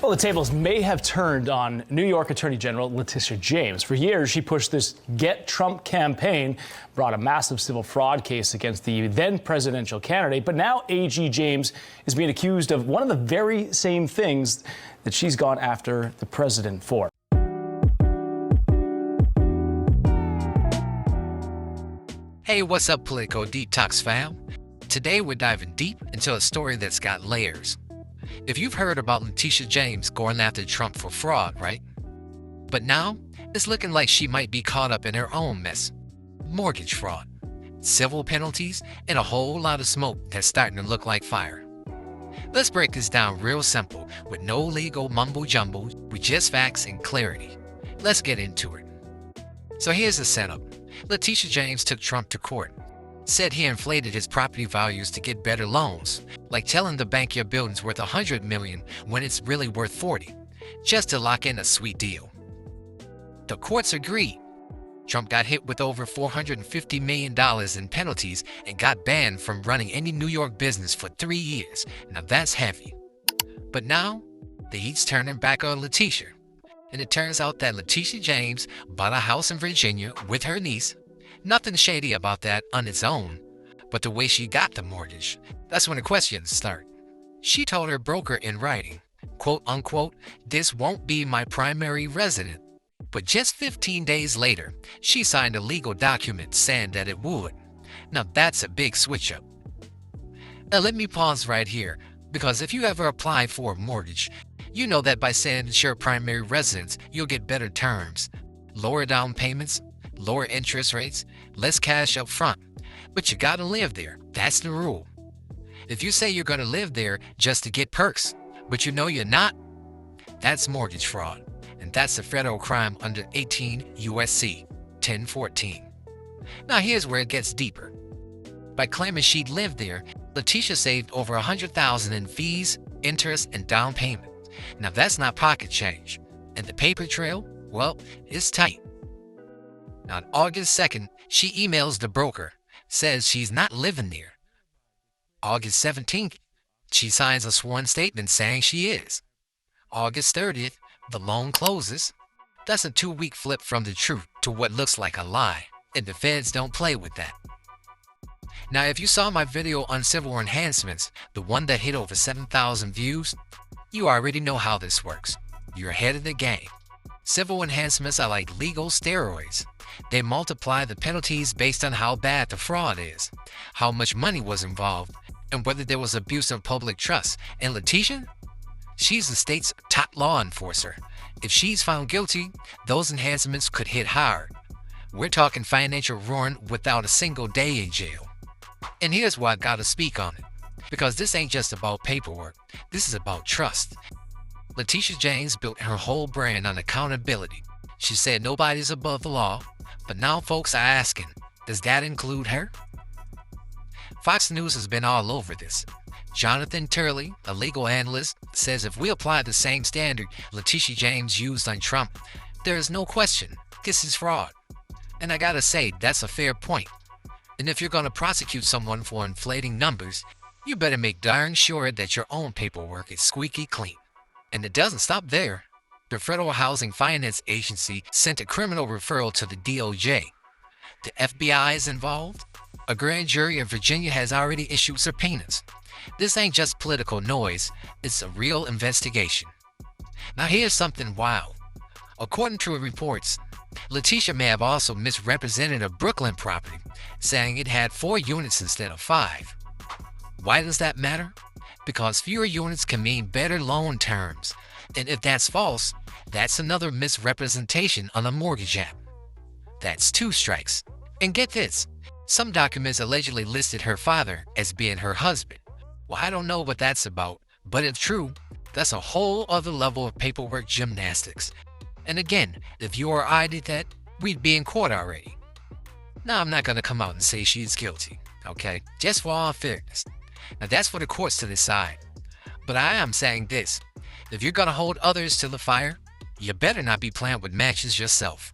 Well, the tables may have turned on New York Attorney General Letitia James. For years, she pushed this Get Trump campaign, brought a massive civil fraud case against the then presidential candidate. But now AG James is being accused of one of the very same things that she's gone after the president for. Hey, what's up, Political Detox fam? Today we're diving deep into a story that's got layers. If you've heard about Letitia James going after Trump for fraud, right? But now, it's looking like she might be caught up in her own mess. Mortgage fraud, civil penalties, and a whole lot of smoke that's starting to look like fire. Let's break this down real simple, with no legal mumbo-jumbo, with just facts and clarity. Let's get into it. So here's the setup. Letitia James took Trump to court. Said he inflated his property values to get better loans, like telling the bank your building's worth $100 million when it's really worth $40, just to lock in a sweet deal. The courts agreed. Trump got hit with over $450 million in penalties and got banned from running any New York business for 3 years. Now that's heavy. But now, the heat's turning back on Letitia. And it turns out that Letitia James bought a house in Virginia with her niece. Nothing shady about that on its own, but the way she got the mortgage, that's when the questions start. She told her broker in writing, quote unquote, "This won't be my primary residence." But just 15 days later, she signed a legal document saying that it would. Now that's a big switch up. Now let me pause right here, because if you ever apply for a mortgage, you know that by saying it's your primary residence, you'll get better terms, lower down payments, lower interest rates, less cash up front. But you gotta live there. That's the rule. If you say you're gonna live there just to get perks, but you know you're not, that's mortgage fraud. And that's a federal crime under 18 U.S.C. 1014. Now here's where it gets deeper. By claiming she'd lived there, Letitia saved over $100,000 in fees, interest, and down payment. Now that's not pocket change. And the paper trail, well, it's tight. Now, on August 2nd, she emails the broker, says she's not living there. August 17th, she signs a sworn statement saying she is. August 30th, the loan closes. That's a 2-week flip from the truth to what looks like a lie, and the feds don't play with that. Now, if you saw my video on civil enhancements, the one that hit over 7,000 views, you already know how this works. You're ahead of the game. Civil enhancements are like legal steroids. They multiply the penalties based on how bad the fraud is, how much money was involved, and whether there was abuse of public trust. And Letitia? She's the state's top law enforcer. If she's found guilty, those enhancements could hit hard. We're talking financial ruin without a single day in jail. And here's why I gotta speak on it. Because this ain't just about paperwork. This is about trust. Letitia James built her whole brand on accountability. She said nobody's above the law, but now folks are asking, does that include her? Fox News has been all over this. Jonathan Turley, a legal analyst, says if we apply the same standard Letitia James used on Trump, there is no question this is fraud. And I gotta say, that's a fair point. And if you're gonna prosecute someone for inflating numbers, you better make darn sure that your own paperwork is squeaky clean. And it doesn't stop there. The Federal Housing Finance Agency sent a criminal referral to the DOJ. The FBI is involved. A grand jury in Virginia has already issued subpoenas. This ain't just political noise, it's a real investigation. Now here's something wild. According to reports, Letitia may have also misrepresented a Brooklyn property, saying it had 4 units instead of 5. Why does that matter? Because fewer units can mean better loan terms. And if that's false, that's another misrepresentation on a mortgage app. That's 2 strikes. And get this, some documents allegedly listed her father as being her husband. Well, I don't know what that's about, but if true, that's a whole other level of paperwork gymnastics. And again, if you or I did that, we'd be in court already. Now, I'm not going to come out and say she's guilty, okay? Just for all fairness. Now, that's for the courts to decide. But I am saying this. If you're going to hold others to the fire, you better not be playing with matches yourself.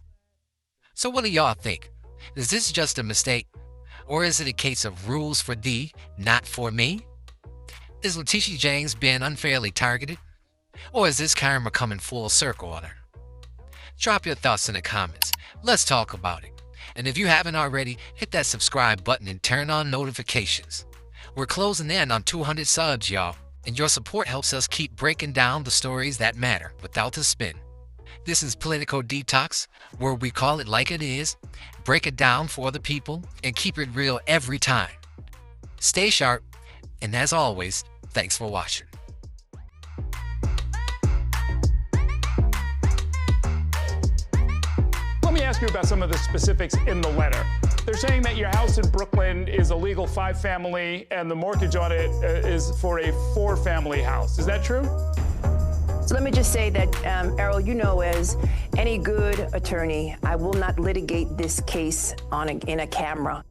So what do y'all think? Is this just a mistake? Or is it a case of rules for thee, not for me? Is Letitia James being unfairly targeted? Or is this karma coming full circle on her? Drop your thoughts in the comments. Let's talk about it. And if you haven't already, hit that subscribe button and turn on notifications. We're closing in on 200 subs, y'all, and your support helps us keep breaking down the stories that matter without the spin. This is Political Detox, where we call it like it is, break it down for the people, and keep it real every time. Stay sharp, and as always, thanks for watching. Let me ask you about some of the specifics in the letter. They're saying that your house in Brooklyn is a legal 5-family and the mortgage on it is for a 4-family house. Is that true? So let me just say that, Errol, you know, as any good attorney, I will not litigate this case in a camera.